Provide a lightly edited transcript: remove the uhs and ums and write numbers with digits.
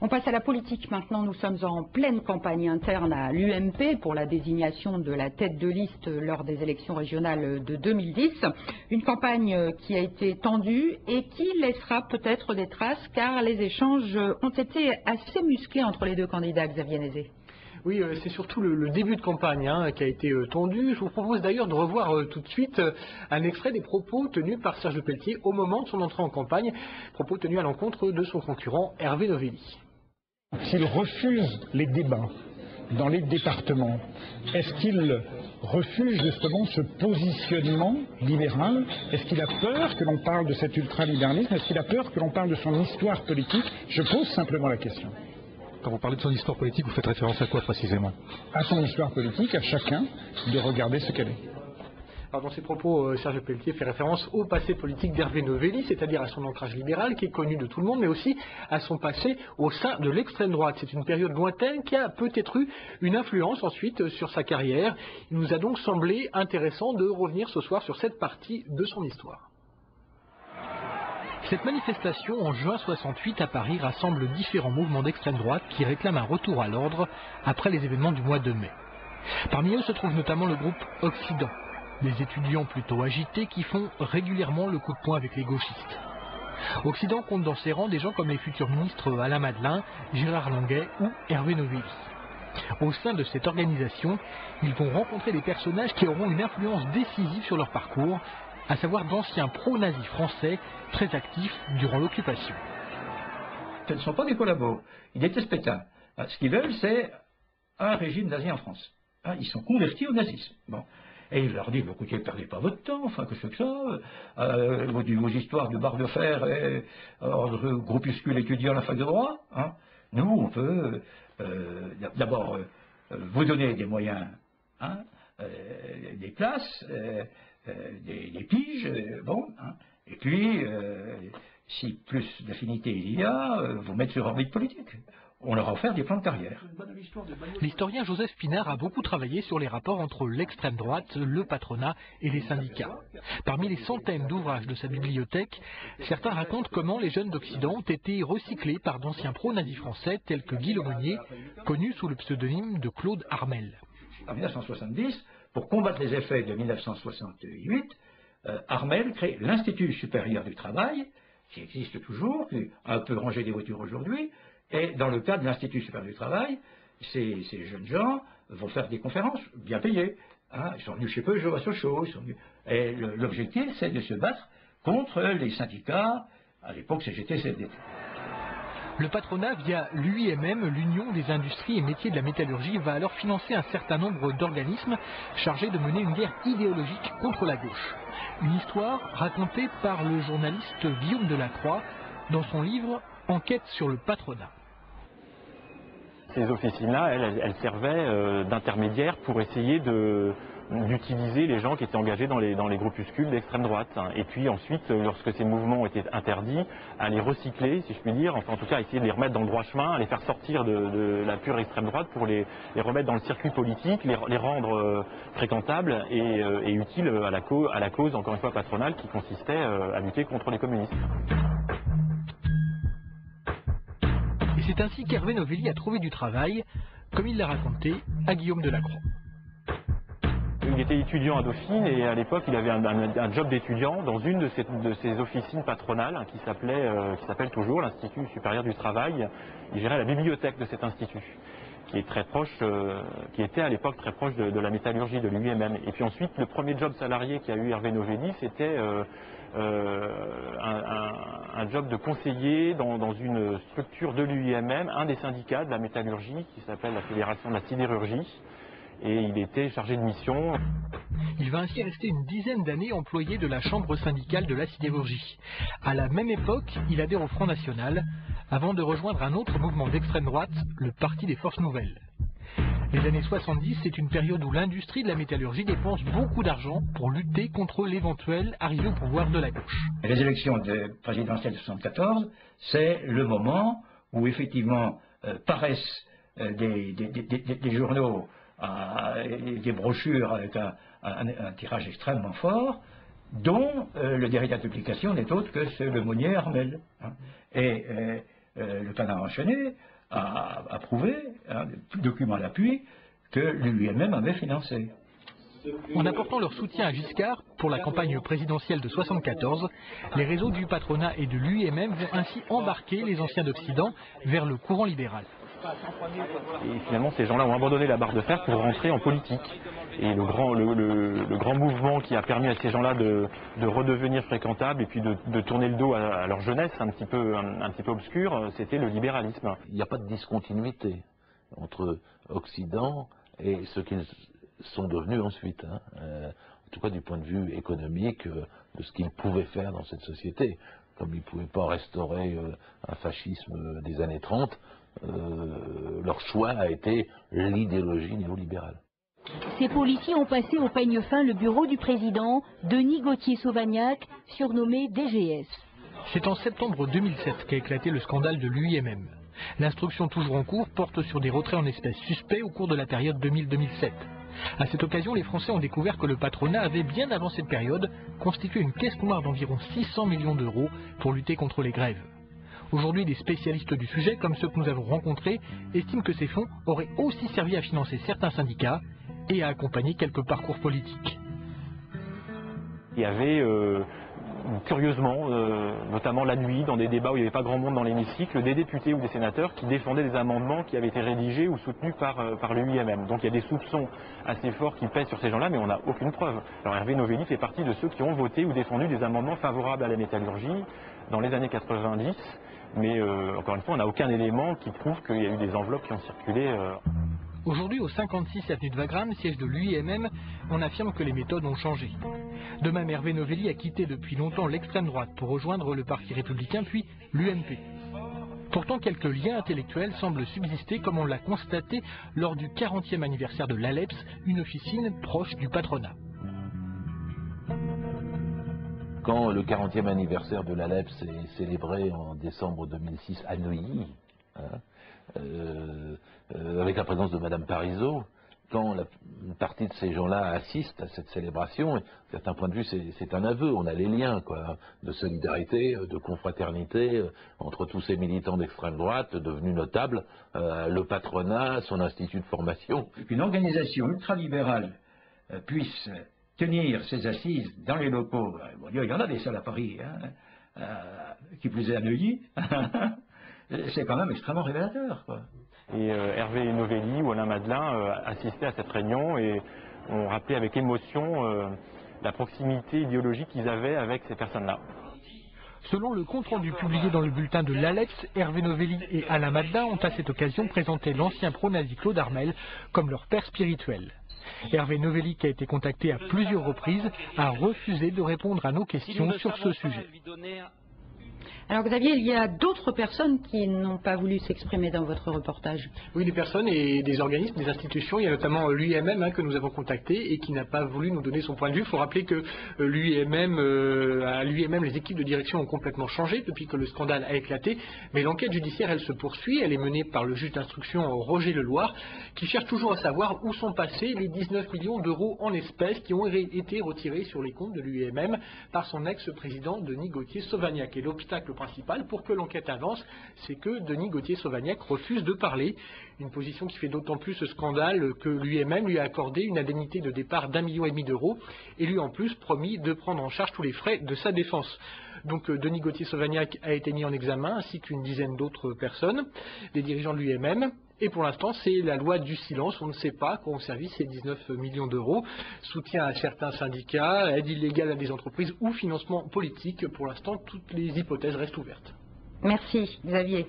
On passe à la politique maintenant. Nous sommes en pleine campagne interne à l'UMP pour la désignation de la tête de liste lors des élections régionales de 2010. Une campagne qui a été tendue et qui laissera peut-être des traces car les échanges ont été assez musclés entre les deux candidats, Xavier Nézet. Oui, c'est surtout le début de campagne qui a été tendu. Je vous propose d'ailleurs de revoir tout de suite un extrait des propos tenus par Serge Lepelletier au moment de son entrée en campagne, propos tenus à l'encontre de son concurrent Hervé Novelli. S'il refuse les débats dans les départements, est-ce qu'il refuse justement ce positionnement libéral? Est-ce qu'il a peur que l'on parle de cet ultralibéralisme? Est-ce qu'il a peur que l'on parle de son histoire politique? Je pose simplement la question. Quand vous parlez de son histoire politique, vous faites référence à quoi précisément? À son histoire politique, à chacun de regarder ce qu'elle est. Alors dans ses propos, Serge Lepelletier fait référence au passé politique d'Hervé Novelli, c'est-à-dire à son ancrage libéral qui est connu de tout le monde, mais aussi à son passé au sein de l'extrême droite. C'est une période lointaine qui a peut-être eu une influence ensuite sur sa carrière. Il nous a donc semblé intéressant de revenir ce soir sur cette partie de son histoire. Cette manifestation en juin 68 à Paris rassemble différents mouvements d'extrême droite qui réclament un retour à l'ordre après les événements du mois de mai. Parmi eux se trouve notamment le groupe Occident, des étudiants plutôt agités qui font régulièrement le coup de poing avec les gauchistes. Occident compte dans ses rangs des gens comme les futurs ministres Alain Madelin, Gérard Longuet ou Hervé Novelli. Au sein de cette organisation, ils vont rencontrer des personnages qui auront une influence décisive sur leur parcours, à savoir d'anciens pro-nazis français très actifs durant l'occupation. Ce ne sont pas des collabos, ils détestent Pétain. Ce qu'ils veulent, c'est un régime nazi en France. Ils sont convertis au nazisme. Bon. Et il leur dit, écoutez, perdez pas votre temps, enfin, que c'est que ça vos histoires de barre de fer et groupuscule étudiant à la fac de droit. Nous, on peut d'abord vous donner des moyens, des places, des piges, et puis, si plus d'affinité il y a, vous mettre sur orbite politique. On leur a offert des plans de carrière. L'historien Joseph Pinard a beaucoup travaillé sur les rapports entre l'extrême droite, le patronat et les syndicats. Parmi les centaines d'ouvrages de sa bibliothèque, certains racontent comment les jeunes d'Occident ont été recyclés par d'anciens pro-nazis français tels que Guy Lemonnier, connu sous le pseudonyme de Claude Armel. En 1970, pour combattre les effets de 1968, Armel crée l'Institut supérieur du travail, qui existe toujours, qui est un peu rangé des voitures aujourd'hui. Et dans le cadre de l'Institut supérieur du travail, ces jeunes gens vont faire des conférences bien payées. Ils sont venus chez Peugeot à Sochaux. Et l'objectif, c'est de se battre contre les syndicats, à l'époque CGT-CFDT. Le patronat, via l'UIMM, l'Union des industries et métiers de la métallurgie, va alors financer un certain nombre d'organismes chargés de mener une guerre idéologique contre la gauche. Une histoire racontée par le journaliste Guillaume Delacroix dans son livre « Enquête sur le patronat ». Ces officines-là, elles servaient d'intermédiaires pour essayer d'utiliser les gens qui étaient engagés dans les groupuscules d'extrême droite. Et puis ensuite, lorsque ces mouvements étaient interdits, à les recycler, si je puis dire, enfin en tout cas essayer de les remettre dans le droit chemin, à les faire sortir de la pure extrême droite pour les remettre dans le circuit politique, les rendre fréquentables et utiles à la cause, encore une fois, patronale, qui consistait à lutter contre les communistes. Et c'est ainsi qu'Hervé Novelli a trouvé du travail, comme il l'a raconté à Guillaume Delacroix. Il était étudiant à Dauphine et à l'époque il avait un job d'étudiant dans une de ces officines patronales qui s'appelle toujours l'Institut supérieur du travail. Il gérait la bibliothèque de cet institut qui était à l'époque très proche de la métallurgie, de l'UIMM. Et puis ensuite le premier job salarié qu'a eu Hervé Novelli, c'était un job de conseiller dans une structure de l'UIMM, un des syndicats de la métallurgie qui s'appelle la Fédération de la sidérurgie. Et il était chargé de mission. Il va ainsi rester une dizaine d'années employé de la chambre syndicale de la sidérurgie. À la même époque, il adhère au Front National, avant de rejoindre un autre mouvement d'extrême droite, le Parti des Forces Nouvelles. Les années 70, c'est une période où l'industrie de la métallurgie dépense beaucoup d'argent pour lutter contre l'éventuelle arrivée au pouvoir de la gauche. Les élections présidentielles de 1974, c'est le moment où effectivement paraissent des journaux, des brochures avec un tirage extrêmement fort, dont le dérivat de publication n'est autre que ce Lemonnier Armel. Et le Canard enchaîné a prouvé, tout document à l'appui, que l'UIMM avait financé. En apportant leur soutien à Giscard pour la campagne présidentielle de 1974, les réseaux du patronat et de l'UIMM vont ainsi embarquer les anciens d'Occident vers le courant libéral. Et finalement, ces gens-là ont abandonné la barre de fer pour rentrer en politique. Et le grand mouvement qui a permis à ces gens-là de redevenir fréquentables et puis de tourner le dos à leur jeunesse un petit peu obscure, c'était le libéralisme. Il n'y a pas de discontinuité entre Occident et ce qu'ils sont devenus ensuite, en tout cas du point de vue économique, de ce qu'ils pouvaient faire dans cette société. Comme ils ne pouvaient pas restaurer un fascisme des années 30, leur choix a été l'idéologie néolibérale. Ces policiers ont passé au peigne fin le bureau du président, Denis Gauthier-Sauvagnat, surnommé DGS. C'est en septembre 2007 qu'a éclaté le scandale de l'UIMM. L'instruction toujours en cours porte sur des retraits en espèces suspects au cours de la période 2000-2007. À cette occasion, les Français ont découvert que le patronat avait, bien avant cette période, constitué une caisse noire d'environ 600 millions d'euros pour lutter contre les grèves. Aujourd'hui, des spécialistes du sujet, comme ceux que nous avons rencontrés, estiment que ces fonds auraient aussi servi à financer certains syndicats et à accompagner quelques parcours politiques. Il y avait, curieusement, notamment la nuit, dans des débats où il n'y avait pas grand monde dans l'hémicycle, des députés ou des sénateurs qui défendaient des amendements qui avaient été rédigés ou soutenus par l'UIMM. Donc il y a des soupçons assez forts qui pèsent sur ces gens-là, mais on n'a aucune preuve. Alors Hervé Novelli fait partie de ceux qui ont voté ou défendu des amendements favorables à la métallurgie dans les années 90, mais encore une fois, on n'a aucun élément qui prouve qu'il y a eu des enveloppes qui ont circulé. Aujourd'hui, au 56 avenue de Wagram, siège de l'UIMM, on affirme que les méthodes ont changé. De même, Hervé Novelli a quitté depuis longtemps l'extrême droite pour rejoindre le Parti républicain, puis l'UMP. Pourtant, quelques liens intellectuels semblent subsister, comme on l'a constaté lors du 40e anniversaire de l'ALEPS, une officine proche du patronat. Quand le 40e anniversaire de l'ALEPS est célébré en décembre 2006 à Neuilly, avec la présence de Madame Parizeau, quand une partie de ces gens-là assistent à cette célébration, d'un certain point de vue, c'est un aveu. On a les liens de solidarité, de confraternité entre tous ces militants d'extrême droite devenus notables, le patronat, son institut de formation. Qu'une organisation ultralibérale puisse tenir ses assises dans les locaux, bon, il y en a des salles à Paris, qui plus est à Neuilly, c'est quand même extrêmement révélateur, quoi. Et Hervé Novelli ou Alain Madelin assistaient à cette réunion et ont rappelé avec émotion la proximité idéologique qu'ils avaient avec ces personnes-là. Selon le compte-rendu publié dans le bulletin de l'ALEPS, Hervé Novelli et Alain Madelin ont à cette occasion présenté l'ancien pro-nazi Claude Armel comme leur père spirituel. Hervé Novelli, qui a été contacté à plusieurs reprises, a refusé de répondre à nos questions sur ce sujet. Alors Xavier, il y a d'autres personnes qui n'ont pas voulu s'exprimer dans votre reportage. Oui, des personnes et des organismes, des institutions. Il y a notamment l'UIMM que nous avons contacté et qui n'a pas voulu nous donner son point de vue. Il faut rappeler que à l'UIMM, les équipes de direction ont complètement changé depuis que le scandale a éclaté. Mais l'enquête judiciaire, elle se poursuit. Elle est menée par le juge d'instruction Roger Leloir, qui cherche toujours à savoir où sont passés les 19 millions d'euros en espèces qui ont été retirés sur les comptes de l'UIMM par son ex-président Denis Gauthier-Sauvagnat. Et l'obstacle principal pour que l'enquête avance, c'est que Denis Gauthier-Sauvagnat refuse de parler. Une position qui fait d'autant plus ce scandale que l'UIMM lui a accordé une indemnité de départ d'1,5 million d'euros et lui en plus promis de prendre en charge tous les frais de sa défense. Donc Denis Gauthier-Sauvagnat a été mis en examen ainsi qu'une dizaine d'autres personnes, des dirigeants de l'UIMM. Et pour l'instant, c'est la loi du silence. On ne sait pas à quoi ont servi ces 19 millions d'euros. Soutien à certains syndicats, aide illégale à des entreprises ou financement politique. Pour l'instant, toutes les hypothèses restent ouvertes. Merci Xavier.